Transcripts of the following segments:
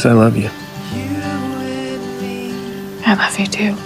Because I love you. I love you too.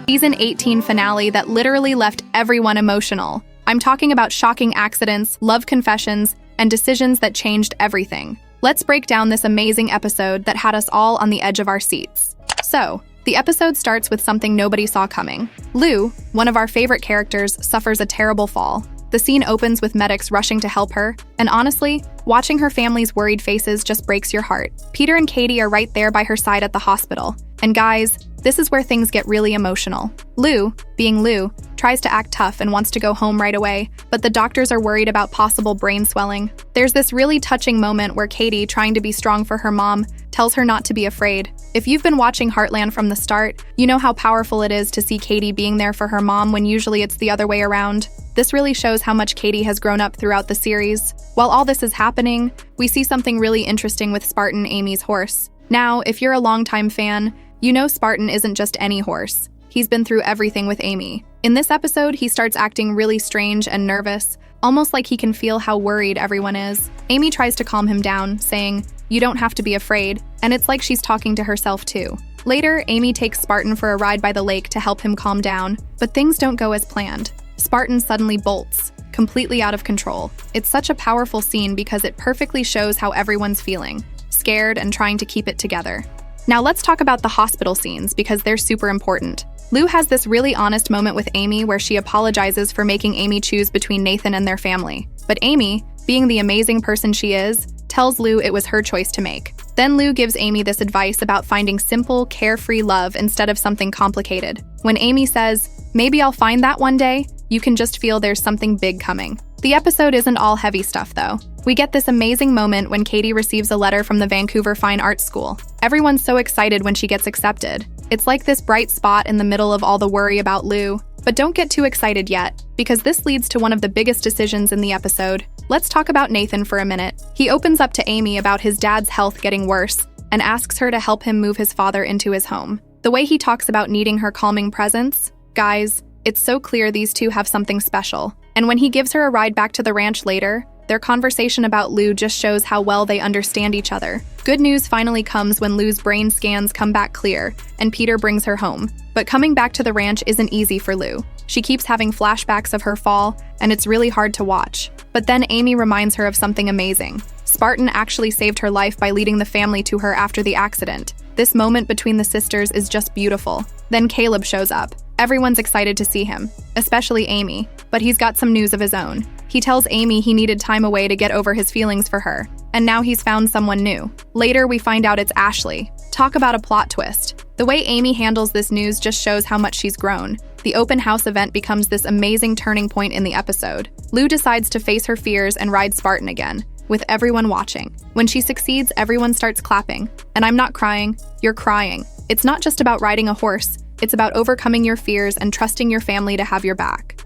Season 18 finale that literally left everyone emotional. I'm talking about shocking accidents, love confessions, and decisions that changed everything. Let's break down this amazing episode that had us all on the edge of our seats. So, the episode starts with something nobody saw coming. Lou, one of our favorite characters, suffers a terrible fall. The scene opens with medics rushing to help her, and honestly, watching her family's worried faces just breaks your heart. Peter and Katie are right there by her side at the hospital. And guys, this is where things get really emotional. Lou, being Lou, tries to act tough and wants to go home right away, but the doctors are worried about possible brain swelling. There's this really touching moment where Katie, trying to be strong for her mom, tells her not to be afraid. If you've been watching Heartland from the start, you know how powerful it is to see Katie being there for her mom when usually it's the other way around. This really shows how much Katie has grown up throughout the series. While all this is happening, we see something really interesting with Spartan, Amy's horse. Now, if you're a longtime fan, you know Spartan isn't just any horse. He's been through everything with Amy. In this episode, he starts acting really strange and nervous, almost like he can feel how worried everyone is. Amy tries to calm him down, saying, "You don't have to be afraid," and it's like she's talking to herself too. Later, Amy takes Spartan for a ride by the lake to help him calm down, but things don't go as planned. Spartan suddenly bolts, completely out of control. It's such a powerful scene because it perfectly shows how everyone's feeling, scared and trying to keep it together. Now let's talk about the hospital scenes because they're super important. Lou has this really honest moment with Amy where she apologizes for making Amy choose between Nathan and their family. But Amy, being the amazing person she is, tells Lou it was her choice to make. Then Lou gives Amy this advice about finding simple, carefree love instead of something complicated. When Amy says, "Maybe I'll find that one day," you can just feel there's something big coming. The episode isn't all heavy stuff though. We get this amazing moment when Katie receives a letter from the Vancouver Fine Arts School. Everyone's so excited when she gets accepted. It's like this bright spot in the middle of all the worry about Lou. But don't get too excited yet, because this leads to one of the biggest decisions in the episode. Let's talk about Nathan for a minute. He opens up to Amy about his dad's health getting worse and asks her to help him move his father into his home. The way he talks about needing her calming presence, guys, it's so clear these two have something special. And when he gives her a ride back to the ranch later, their conversation about Lou just shows how well they understand each other. Good news finally comes when Lou's brain scans come back clear, and Peter brings her home. But coming back to the ranch isn't easy for Lou. She keeps having flashbacks of her fall, and it's really hard to watch. But then Amy reminds her of something amazing. Spartan actually saved her life by leading the family to her after the accident. This moment between the sisters is just beautiful. Then Caleb shows up. Everyone's excited to see him, especially Amy, but he's got some news of his own. He tells Amy he needed time away to get over his feelings for her, and now he's found someone new. Later, we find out it's Ashley. Talk about a plot twist. The way Amy handles this news just shows how much she's grown. The open house event becomes this amazing turning point in the episode. Lou decides to face her fears and ride Spartan again, with everyone watching. When she succeeds, everyone starts clapping. And I'm not crying, you're crying. It's not just about riding a horse, it's about overcoming your fears and trusting your family to have your back.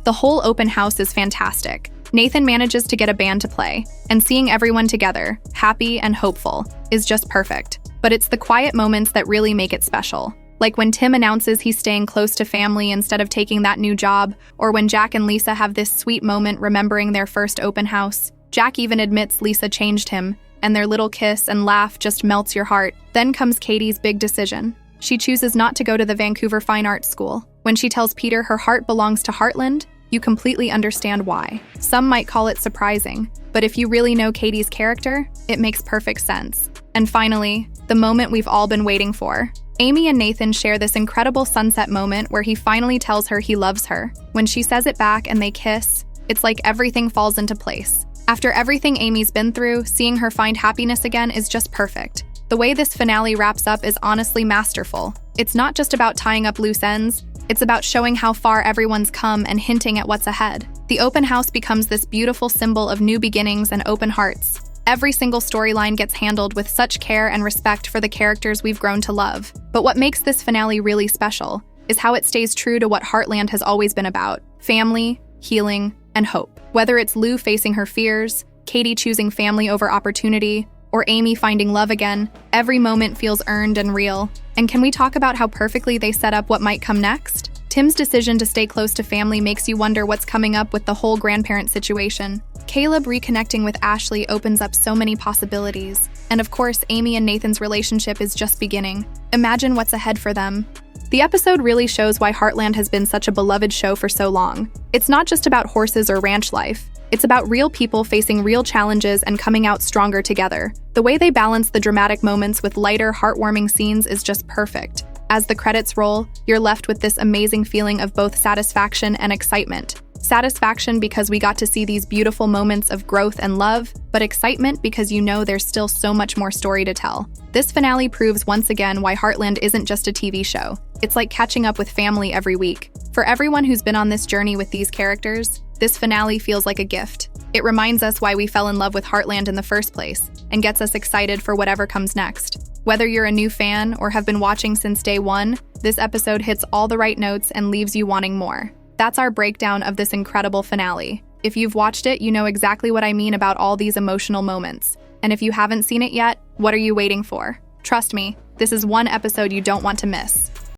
The whole open house is fantastic. Nathan manages to get a band to play, and seeing everyone together, happy and hopeful, is just perfect. But it's the quiet moments that really make it special. Like when Tim announces he's staying close to family instead of taking that new job, or when Jack and Lisa have this sweet moment remembering their first open house. Jack even admits Lisa changed him, and their little kiss and laugh just melts your heart. Then comes Katie's big decision. She chooses not to go to the Vancouver Fine Arts School. When she tells Peter her heart belongs to Heartland, you completely understand why. Some might call it surprising, but if you really know Katie's character, it makes perfect sense. And finally, the moment we've all been waiting for. Amy and Nathan share this incredible sunset moment where he finally tells her he loves her. When she says it back and they kiss, it's like everything falls into place. After everything Amy's been through, seeing her find happiness again is just perfect. The way this finale wraps up is honestly masterful. It's not just about tying up loose ends, it's about showing how far everyone's come and hinting at what's ahead. The open house becomes this beautiful symbol of new beginnings and open hearts. Every single storyline gets handled with such care and respect for the characters we've grown to love. But what makes this finale really special is how it stays true to what Heartland has always been about: family, healing, and hope. Whether it's Lou facing her fears, Katie choosing family over opportunity, or Amy finding love again, every moment feels earned and real. And can we talk about how perfectly they set up what might come next? Tim's decision to stay close to family makes you wonder what's coming up with the whole grandparent situation. Caleb reconnecting with Ashley opens up so many possibilities. And of course, Amy and Nathan's relationship is just beginning. Imagine what's ahead for them. The episode really shows why Heartland has been such a beloved show for so long. It's not just about horses or ranch life. It's about real people facing real challenges and coming out stronger together. The way they balance the dramatic moments with lighter, heartwarming scenes is just perfect. As the credits roll, you're left with this amazing feeling of both satisfaction and excitement. Satisfaction because we got to see these beautiful moments of growth and love, but excitement because you know there's still so much more story to tell. This finale proves once again why Heartland isn't just a TV show. It's like catching up with family every week. For everyone who's been on this journey with these characters, this finale feels like a gift. It reminds us why we fell in love with Heartland in the first place, and gets us excited for whatever comes next. Whether you're a new fan or have been watching since day one, this episode hits all the right notes and leaves you wanting more. That's our breakdown of this incredible finale. If you've watched it, you know exactly what I mean about all these emotional moments. And if you haven't seen it yet, what are you waiting for? Trust me, this is one episode you don't want to miss.